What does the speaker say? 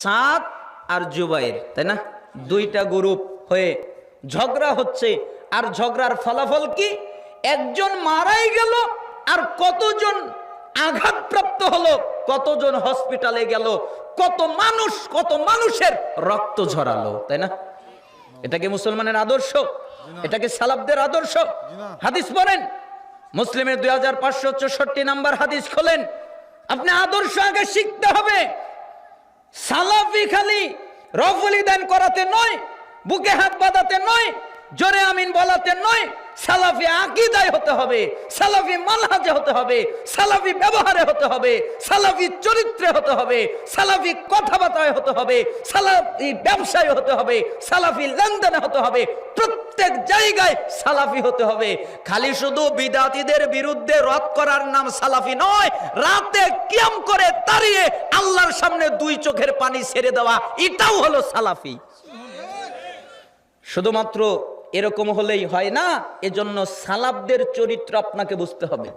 সাদ আর জুবাইর, তাই না? দুইটা গ্রুপ হয়ে ঝগড়া হচ্ছে। আর ঝগড়ার ফলাফল কি? একজন মারাই গেল, আর কতজন আঘাতপ্রাপ্ত হলো, কতজন হসপিটালে গেল, কত মানুষের রক্ত ঝরালো, তাই না? এটা কি মুসলমানের আদর্শ? এটা কি সালাফদের আদর্শ? হাদিস পড়েন, মুসলিমের 2564 নাম্বার হাদিস খোলেন। আপনি আদর্শ আগে শিখতে হবে। সালাফি খালি রফলি দান করাতে নয়, বুকে হাত বাঁধাতে নয়, জোরে আমিন বলাতে নয়। সালাফি আকীদায় হতে হবে, সালাফি মানহাজে হতে হবে, সালাফি ব্যবহারে হতে হবে, সালাফি চরিত্রে হতে হবে, সালাফি কথাবার্তায় হতে হবে, সালাফি ব্যবসায় হতে হবে, সালাফি লেনদেনে হতে হবে। প্রত্যেক জায়গায় সালাফি হতে হবে। খালি শুধু বিদাতীদের বিরুদ্ধে রদ করার নাম সালাফি নয়। রাতে কিয়াম করে দাঁড়িয়ে আল্লাহর সামনে দুই চোখের পানি ছেড়ে দেওয়া, এটাও হলো সালাফি। শুধুমাত্র এরকম হলেই হয় না, এজন্য সালাফদের চরিত্র আপনাকে বুঝতে হবে।